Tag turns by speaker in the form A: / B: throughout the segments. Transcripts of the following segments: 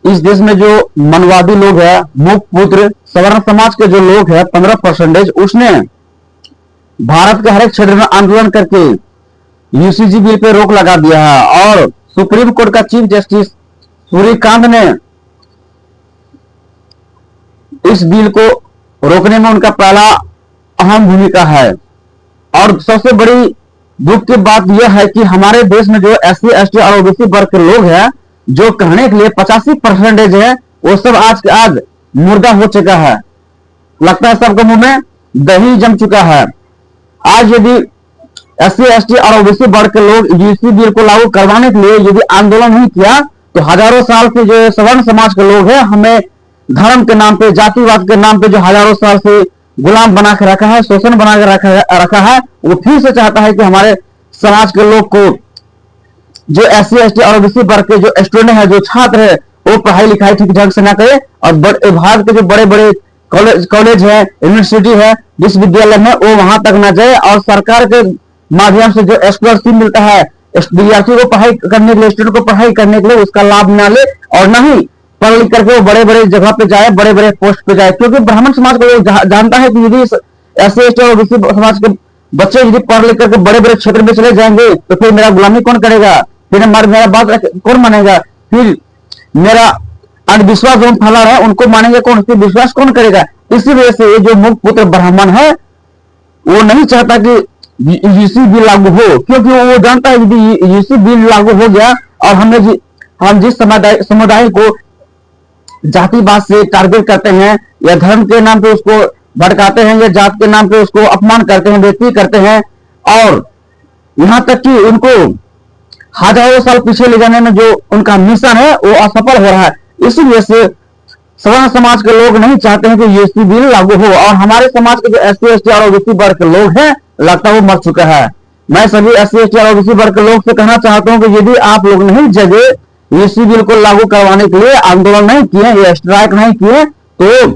A: इस देश में जो मनवादी लोग हैं, मुख पुत्र सवर्ण समाज के जो लोग हैं 15%, उसने भारत के हर एक क्षेत्र में आंदोलन करके यूसीजी बिल पे रोक लगा दिया है। और सुप्रीम कोर्ट का चीफ जस्टिस सूर्यकांत ने इस बिल को रोकने में उनका पहला अहम भूमिका है। और सबसे बड़ी दुख की बात यह है कि हमारे देश में जो एससी एसटी और ओबीसी वर्ग के लोग हैं, जो कहने के लिए 85% है, वो सब आज के आज मुर्दा हो चुका है। लगता है सबके मुंह में दही जम चुका है। आज यदि एससी एसटी और ओबीसी वर्ग के लोग यूसीजी बिल को लागू करवाने के लिए यदि आंदोलन नहीं किया, तो हजारों साल से जो सवर्ण समाज के लोग हैं, हमें धर्म के नाम पे, जातिवाद के नाम पे जो हजारों साल से गुलाम बना के रखा है, शोषण बना के रखा है, वो फिर से चाहता है कि हमारे समाज के लोग को, जो एससी एसटी और ओबीसी वर्ग के जो स्टूडेंट है, जो छात्र है, वो पढ़ाई लिखाई ठीक ढंग से ना करे और भारत के जो बड़े बड़े कॉलेज है, यूनिवर्सिटी है, विश्वविद्यालय में, वो वहां तक ना जाए। और सरकार के माध्यम से जो स्कॉलरशिप मिलता है विद्यार्थियों को पढ़ाई करने के लिए, स्टूडेंट को पढ़ाई करने के लिए, उसका लाभ ना ले और ना ही पढ़ लिख करके वो बड़े बड़े जगह पे जाए, बड़े बड़े पोस्ट पे जाए। क्योंकि ब्राह्मण समाज को लोग जानता है कि यदि एससी एसटी और ओबीसी समाज के बच्चे यदि पढ़ लिख करके बड़े बड़े क्षेत्र में चले जाएंगे, तो फिर मेरा गुलामी कौन करेगा, फिर मेरा बात कौन मानेगा, फिर मेरा अंधविश्वास जो फैला है उनको मानेंगे कौन, फिर विश्वास कौन करेगा। इसी वजह से ये जो मुख पुत्र ब्राह्मण है, वो नहीं चाहता कि यूसी बिल लागू हो, क्योंकि वो जानता है यदि यूसी बिल लागू हो गया और हम जिस समुदाय को जातिवाद से टारगेट करते हैं, या धर्म के नाम पे उसको भड़काते हैं, या जात के नाम पे उसको अपमान करते हैं, बेइज्जती करते हैं, और यहां तक कि उनको हजारों साल पीछे ले जाने में जो उनका मिशन है वो असफल हो रहा है। इसी वजह से सवर्ण समाज के लोग नहीं चाहते हैं कि यूसी बिल लागू हो। और हमारे समाज के जो एससी एसटी और ओबीसी वर्ग के लोग हैं, लगता है वो मर चुका है। मैं सभी एससी एसटी और ओबीसी वर्ग के लोग से कहना चाहता हूं कि यदि आप लोग नहीं जगे, यूसी बिल को लागू करवाने के लिए आंदोलन नहीं किए या स्ट्राइक नहीं किए, तो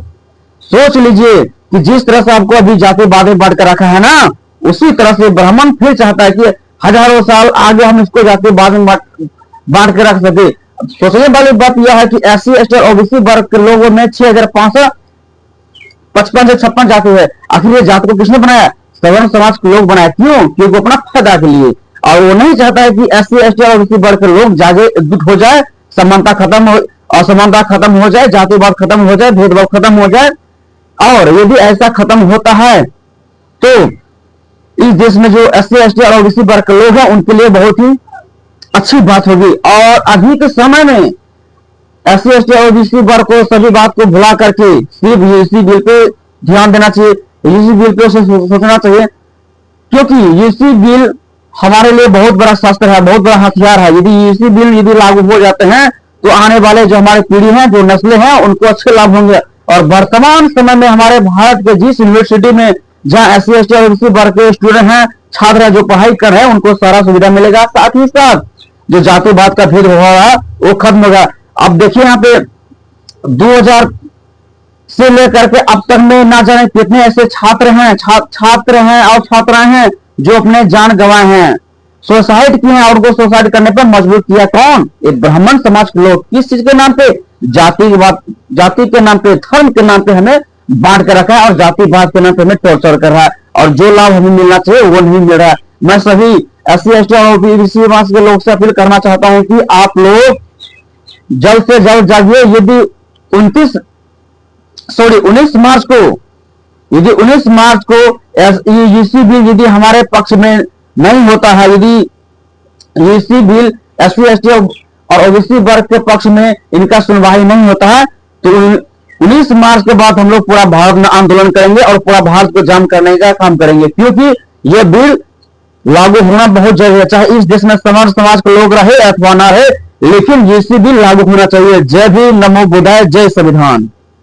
A: सोच लीजिए कि जिस तरह से आपको अभी जातिवाद में बांट कर रखा है ना, उसी तरह से ब्राह्मण फिर चाहता है कि हजारों साल आगे हम इसको जातिवाद में बांट के रख सके। सोचने वाली बात यह है कि एससी एसटी और ओबीसी वर्ग के लोगों में 6555 से 56 जाति है। आखिर ये जाति को किसने बनाया? सवर्ण समाज के लोग बनाए। क्यों? क्योंकि अपना फायदा के लिए। और वो नहीं चाहता है कि एससी एसटी और ओबीसी वर्ग के लोग जागे, एकजुट हो जाए, समानता खत्म हो, असमानता खत्म हो जाए, जातिवाद खत्म हो जाए, भेदभाव खत्म हो जाए। और यदि ऐसा खत्म होता है तो इस देश में जो एससी एसटी और ओबीसी वर्ग के लोग हैं, उनके लिए बहुत ही अच्छी बात होगी। और अभी के समय में एससी एसटी और ओबीसी वर्ग को सभी बात को भुला करके सिर्फ यूसी बिल पे ध्यान देना चाहिए, यूसी बिल पे सोचना चाहिए, क्योंकि यूसी बिल हमारे लिए बहुत बड़ा शस्त्र है, बहुत बड़ा हथियार है। यदि यूसी बिल यदि लागू हो जाते हैं तो आने वाले जो हमारी पीढ़ी है, जो नस्लें हैं, उनको अच्छे लाभ होंगे। और वर्तमान समय में हमारे भारत के जिस यूनिवर्सिटी में जहां एससी एसटी और ओबीसी वर्ग के स्टूडेंट हैं, छात्र हैं, जो पढ़ाई कर रहे हैं, उनको सारा सुविधा मिलेगा। साथ ही साथ जो जातिवाद का भेद हो रहा है वो खत्म होगा। अब देखिए यहाँ पे 2000 से लेकर के अब तक में ना जाने कितने ऐसे छात्र हैं और छात्राएं हैं जो अपने जान गंवाए हैं, सुसाइड किए हैं। और उनको सुसाइड करने पर मजबूर किया कौन? एक ब्राह्मण समाज के लोग। किस चीज के नाम पे? जाति के नाम पे, धर्म के नाम पे हमें बांट कर रखा है और जातिवाद के नाम पे हमें टॉर्चर कर रहा है। और जो लाभ हमें मिलना चाहिए वो नहीं मिल रहा है। मैं सभी एससी एसटी और ओबीसी समाज के लोग से अपील करना चाहता हूं कि आप लोग जल्द से जल्द जागिए। यदि 19 मार्च को यूसी बिल यदि हमारे पक्ष में नहीं होता है, यदि यूसी बिल एससी एसटी और ओबीसी वर्ग के पक्ष में इनका सुनवाई नहीं होता है, तो 19 मार्च के बाद हम लोग पूरा भारत में आंदोलन करेंगे और पूरा भारत को जाम करने का काम करेंगे। क्योंकि यह बिल लागू होना बहुत जरूरी है, चाहे इस देश में सवर्ण समाज के लोग रहे अथवा ना रहे, लेकिन यूसी बिल लागू होना चाहिए। जय भीम, नमो बुद्धाय, जय संविधान।